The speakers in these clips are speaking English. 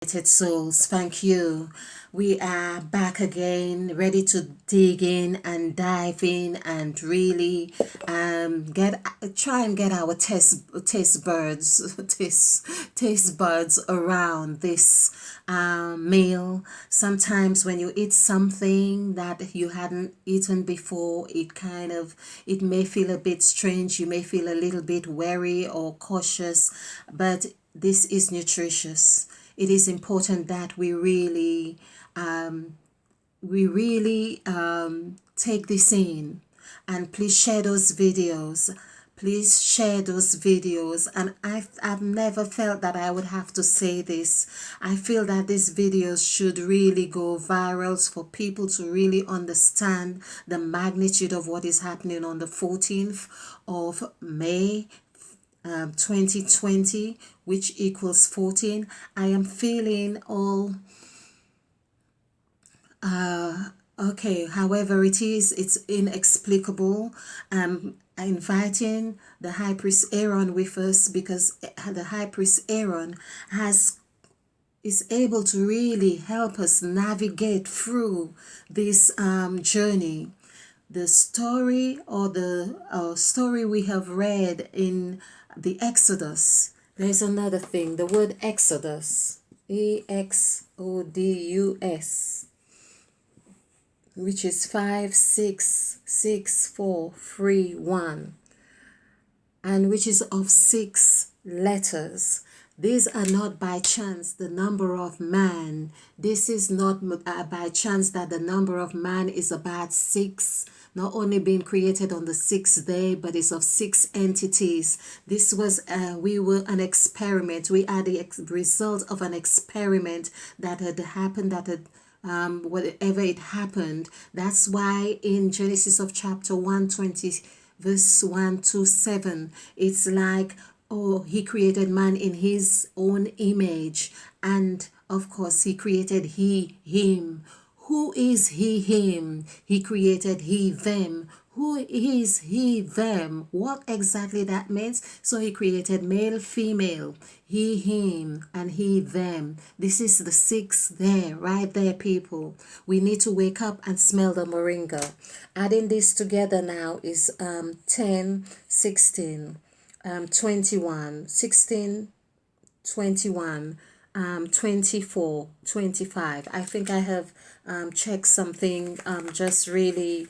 Souls, thank you. We are back again, ready to dig in and dive in and really get try and get our taste buds taste buds around this meal. Sometimes when you eat something that you hadn't eaten before, it may feel a bit strange. You may feel a little bit wary or cautious, but this is nutritious. It is important that we really take this in, and please share those videos. Please share those videos. And I've never felt that I would have to say this. I feel that these videos should really go viral for people to really understand the magnitude of what is happening on the 14th of May 2020, which equals 14. I am feeling all okay, however it is, it's inexplicable. Inviting the high priest Aaron with us, because the high priest Aaron is able to really help us navigate through this journey. The story, or the story we have read in the Exodus. There's another thing, the word Exodus, Exodus, which is 56643 1, and which is of 6 letters. These are not by chance the number of man. This is not by chance that the number of man is about 6, not only being created on the 6th day, but it's of 6 entities. This was, we were an experiment. We are the result of an experiment that had happened, that had whatever it happened. That's why in Genesis of chapter 120, verse 1 to 7, it's like, oh, he created man in his own image, and of course he created him. Who is him? He created them. Who is them? What exactly that means? So he created male, female, him, and them. This is the 6 there, right there, people. We need to wake up and smell the moringa. Adding this together now is 10, 16, 21, 16, 21, 24, 25. I think I have checked something just really.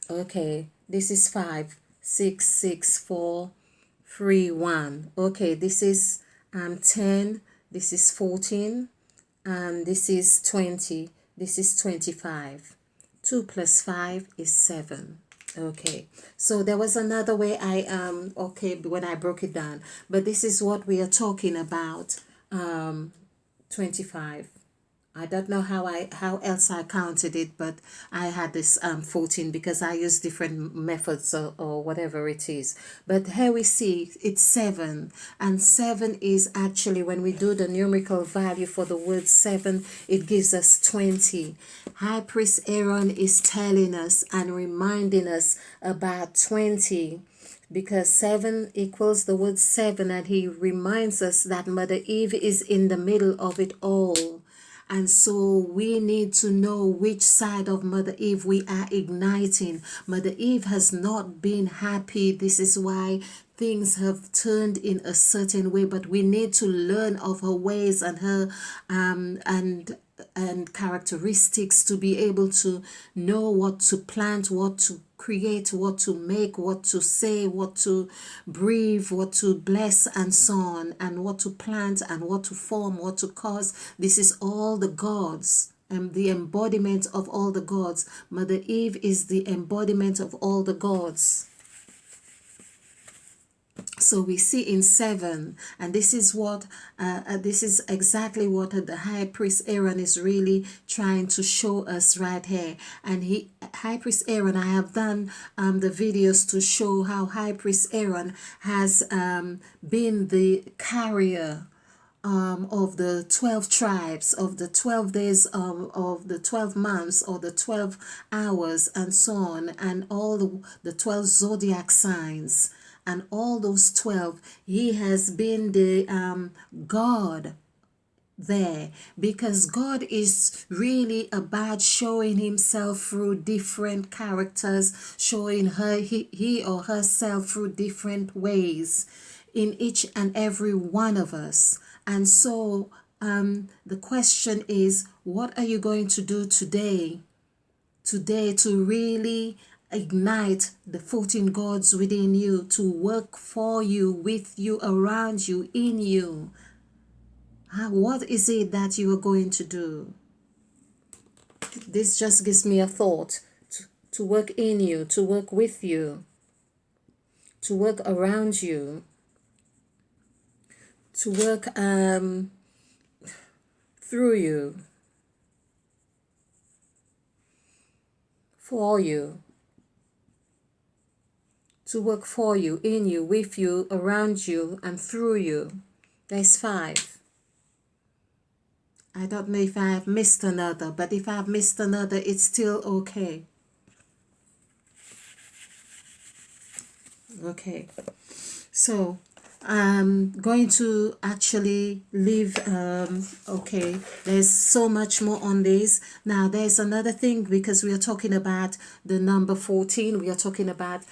Okay, this is 5, 6, 6, 4, 3, 1. Okay, this is 10, this is 14, and this is 20, this is 25. 2 plus 5 is 7. Okay, so there was another way okay, when I broke it down, but this is what we are talking about. 25. I don't know how else I counted it, but I had this 14 because I use different methods, or whatever it is. But here we see it's 7, and 7 is actually, when we do the numerical value for the word 7, it gives us 20. High Priest Aaron is telling us and reminding us about 20, because 7 equals the word 7, and he reminds us that Mother Eve is in the middle of it all. And so we need to know which side of Mother Eve we are igniting. Mother Eve has not been happy. This is why things have turned in a certain way, but we need to learn of her ways and her and characteristics to be able to know what to plant, what to create, what to make, what to say, what to breathe, what to bless, and so on, and what to plant and what to form, what to cause. This is all the gods and the embodiment of all the gods. Mother Eve is the embodiment of all the gods. So we see in 7, and this is exactly what the high priest Aaron is really trying to show us right here. And high priest Aaron, I have done the videos to show how high priest Aaron has been the carrier of the 12 tribes, of the 12 days, of the 12 months, or the 12 hours, and so on, and all the 12 zodiac signs, and all those 12. He has been the God there, because God is really about showing himself through different characters, showing he or herself through different ways in each and every one of us. And so the question is, what are you going to do today to really ignite the 14 gods within you, to work for you, with you, around you, in you? What is it that you are going to do? This just gives me a thought to work in you, to work with you, to work around you, to work through you, for you, to work for you, in you, with you, around you, and through you. There's 5. I don't know if I have missed another, but if I have missed another, it's still okay. Okay, so I'm going to actually leave. Okay, there's so much more on this. Now there's another thing, because we are talking about the number 14, we are talking about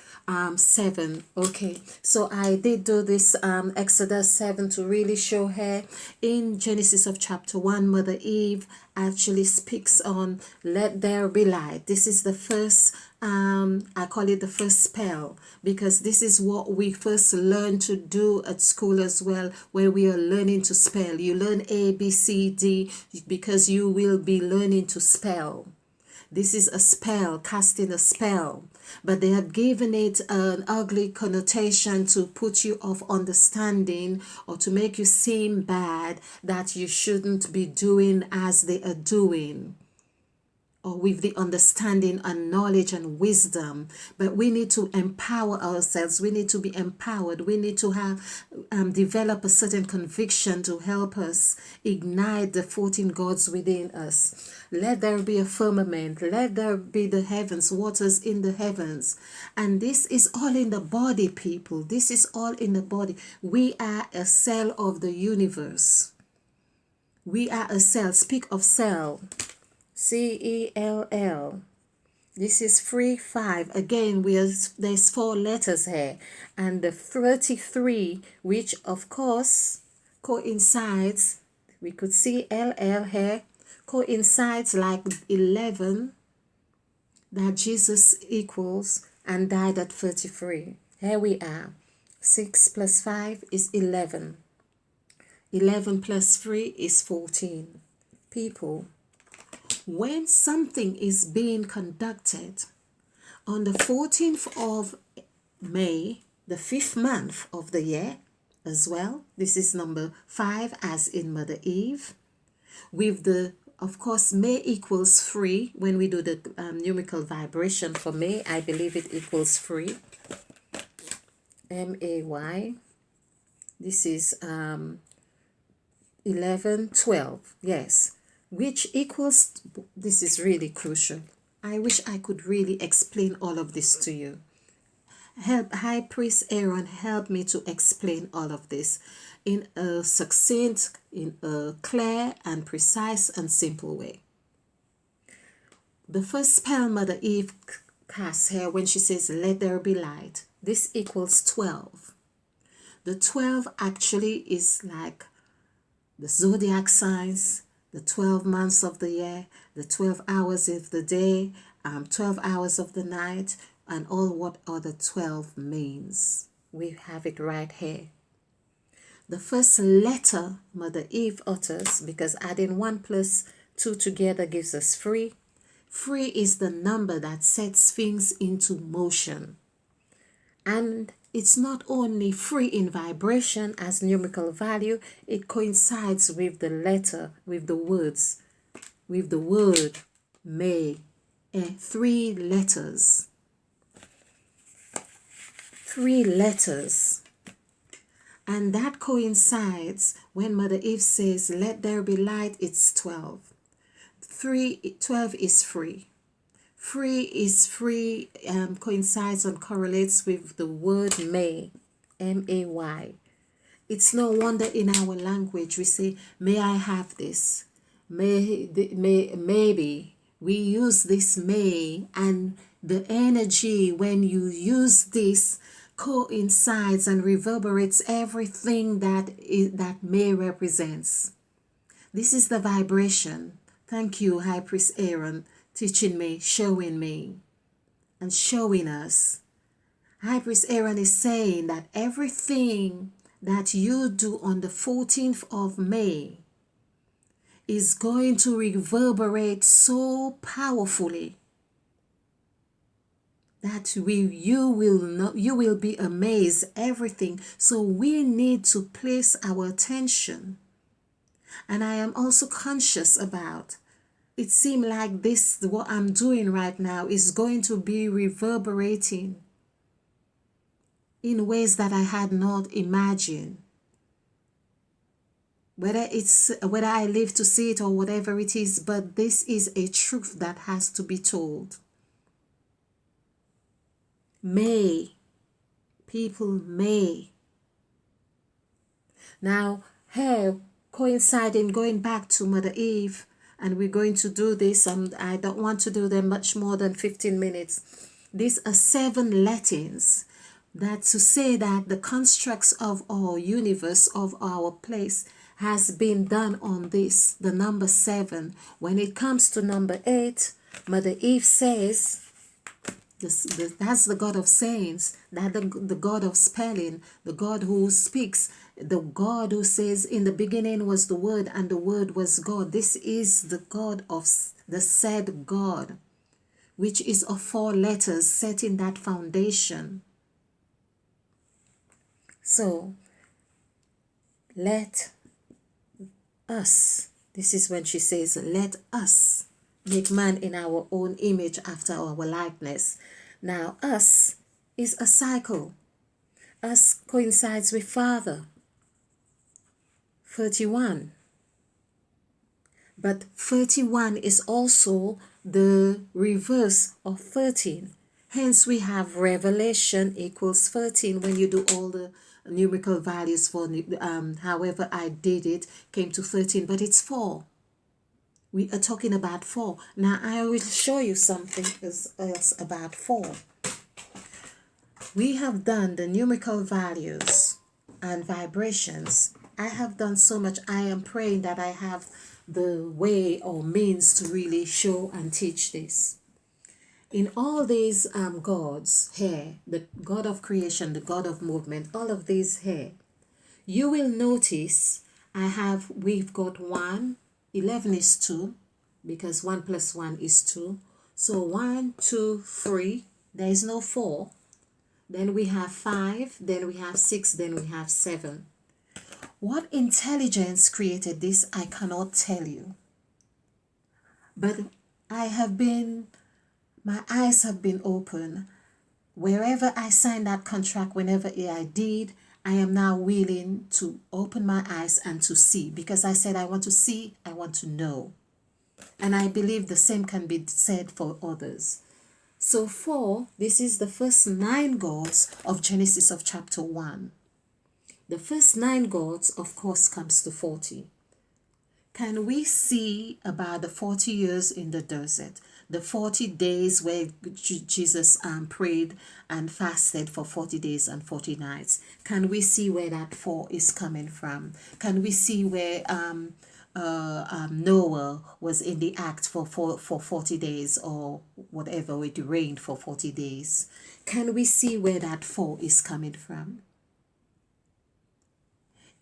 7. Okay, so I did do this Exodus 7 to really show her. In Genesis of chapter 1, Mother Eve actually speaks on let there be light. This is the first I call it the first spell, because this is what we first learn to do at school as well, where we are learning to spell. You learn A, B, C, D, because you will be learning to spell. This is a spell, casting a spell, but they have given it an ugly connotation to put you off understanding, or to make you seem bad, that you shouldn't be doing as they are doing, or with the understanding and knowledge and wisdom. But we need to empower ourselves. We need to be empowered. We need to have develop a certain conviction to help us ignite the 14 gods within us. Let there be a firmament. Let there be the heavens, waters in the heavens. And this is all in the body, people. This is all in the body. We are a cell of the universe. We are a cell. Speak of cell. CELL. This is 3-5. Again, there's 4 letters here, and the 33, which of course coincides. We could see LL here, coincides like 11 that Jesus equals and died at 33. Here we are. 6 plus 5 is 11. 11 plus 3 is 14. People, when something is being conducted on the 14th of May, the 5th month of the year as well, this is number 5 as in Mother Eve, with the, of course, May equals 3. When we do the numerical vibration for May, I believe it equals 3. MAY. This is 11, 12. Yes. Which equals, this is really crucial. I wish I could really explain all of this to you. Help High Priest Aaron, help me to explain all of this in a succinct, in a clear and precise and simple way. The first spell Mother Eve casts here when she says, let there be light, this equals 12. The 12 actually is like the zodiac signs, the 12 months of the year, the 12 hours of the day, 12 hours of the night, and all what other 12 means. We have it right here. The first letter Mother Eve utters, because adding 1 plus 2 together gives us 3. 3 is the number that sets things into motion. And it's not only 3 in vibration as numerical value, it coincides with the letter, with the words, with the word May. 3 letters. 3 letters. And that coincides when Mother Eve says, let there be light, it's 12. 12 is 3. 3 is 3, coincides and correlates with the word May, M-A-Y. It's no wonder in our language we say, may I have this? Maybe. We use this may, and the energy when you use this coincides and reverberates everything that may represents. This is the vibration. Thank you, High Priest Aaron, teaching me, showing me, and showing us. High Priest Aaron is saying that everything that you do on the 14th of May is going to reverberate so powerfully that you will be amazed everything. So we need to place our attention. And I am also conscious about, it seems like this, what I'm doing right now, is going to be reverberating in ways that I had not imagined. Whether I live to see it or whatever it is, but this is a truth that has to be told. May. People may. Now, here, coinciding, going back to Mother Eve, and we're going to do this, and I don't want to do them much more than 15 minutes. These are 7 Latins. That to say that the constructs of our universe, of our place, has been done on this, the number 7. When it comes to number 8, Mother Eve says, that's the God of sayings, that the God of spelling, the God who speaks, the God who says, in the beginning was the Word, and the Word was God. This is the God of the said God, which is of 4 letters, setting that foundation. So, let us, this is when she says, let us make man in our own image after our likeness. Now, us is a cycle. Us coincides with Father, 31. But 31 is also the reverse of 13. Hence, we have Revelation equals 13 when you do all the numerical values for however I did it, came to 13, but it's 4. We are talking about 4. Now, I will show you something else about 4. We have done the numerical values and vibrations. I have done so much. I am praying that I have the way or means to really show and teach this. In all these gods here, the God of creation, the God of movement, all of these here, you will notice we've got 1, 11 is 2, because 1 plus 1 is 2. So 1, 2, 3, there is no 4. Then we have 5, then we have 6, then we have 7. What intelligence created this, I cannot tell you. But my eyes have been open. Wherever I signed that contract, whenever I did, I am now willing to open my eyes and to see, because I said I want to see, I want to know. And I believe the same can be said for others. So 4, this is the first 9 gods of Genesis of chapter 1. The first 9 gods, of course, comes to 40. Can we see about the 40 years in the desert? The 40 days where Jesus prayed and fasted for 40 days and 40 nights. Can we see where that 4 is coming from? Can we see where Noah was in the act for 40 days or whatever, it rained for 40 days? Can we see where that 4 is coming from?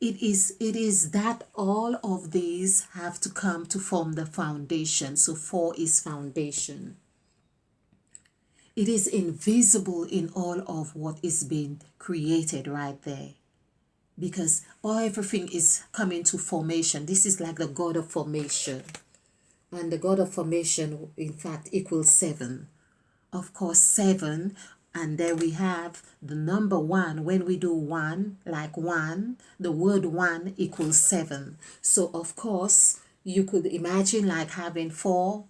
It is that all of these have to come to form the foundation. So 4 is foundation. It is invisible in all of what is being created right there, because everything is coming to formation. This is like the God of formation, and the God of formation in fact equals 7. Of course, 7. And there we have the number 1. When we do 1, like 1, the word 1 equals 7. So of course, you could imagine like having 4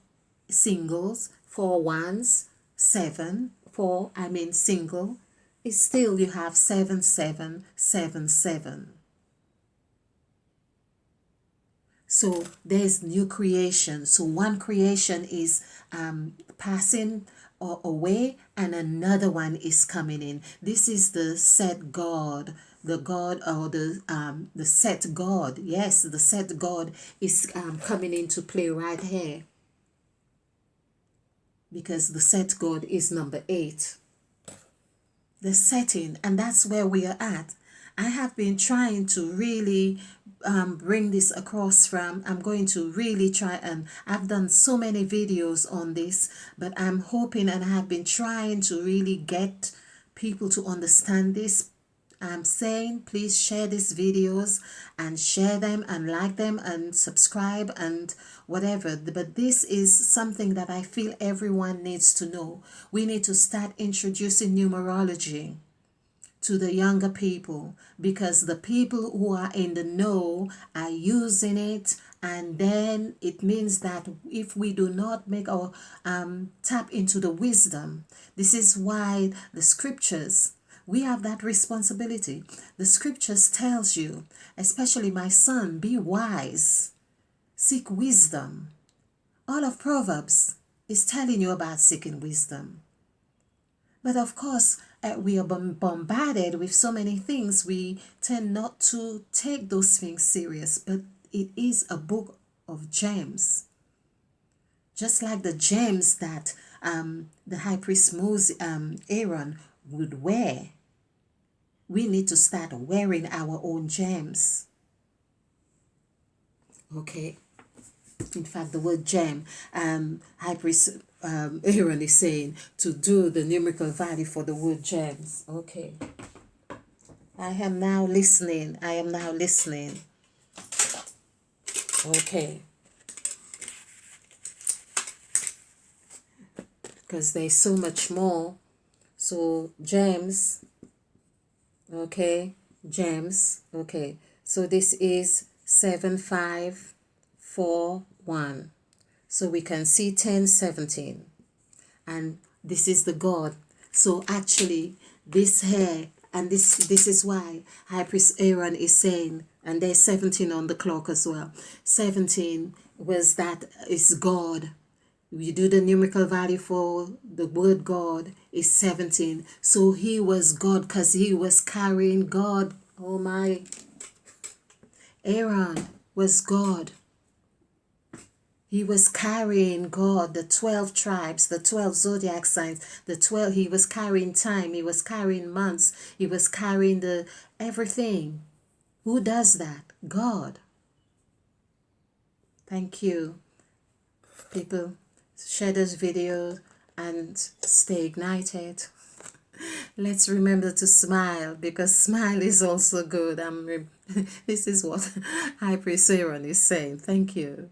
singles, 4 ones, 7, 4, single. It's still you have 7, 7, 7, 7. So there's new creation. So one creation is passing away and another one is coming in. This is the set God, the God, or the set God. Yes, the set God is coming into play right here, because the set God is number 8. The setting, and that's where we are at. I have been trying to really bring this across. From I'm going to really try, and I've done so many videos on this, but I'm hoping, and I have been trying to really get people to understand this. I'm saying please share these videos and share them and like them and subscribe and whatever. But this is something that I feel everyone needs to know. We need to start introducing numerology to the younger people, because the people who are in the know are using it, and then it means that if we do not make our tap into the wisdom, this is why the scriptures, we have that responsibility. The scriptures tells you, especially my son, be wise, seek wisdom. All of Proverbs is telling you about seeking wisdom. But of course, we are bombarded with so many things. We tend not to take those things serious. But it is a book of gems. Just like the gems that the high priest Moses, Aaron would wear. We need to start wearing our own gems. Okay. In fact, the word gem, high priest Aaron is saying to do the numerical value for the word gems. Okay. I am now listening. Okay. Because there's so much more. So gems. Okay. Gems. Okay. So this is 7541. So we can see 1017. And this is the God. So actually, this here, and this is why High Priest Aaron is saying, and there's 17 on the clock as well. 17 was that is God. You do the numerical value for the word God is 17. So he was God because he was carrying God. Oh my. Aaron was God. He was carrying God, the 12 tribes, the 12 zodiac signs, the 12, he was carrying time, he was carrying months, he was carrying the everything. Who does that? God. Thank you. People, share this video and stay ignited. Let's remember to smile, because smile is also good. This is what High Priest Aaron is saying. Thank you.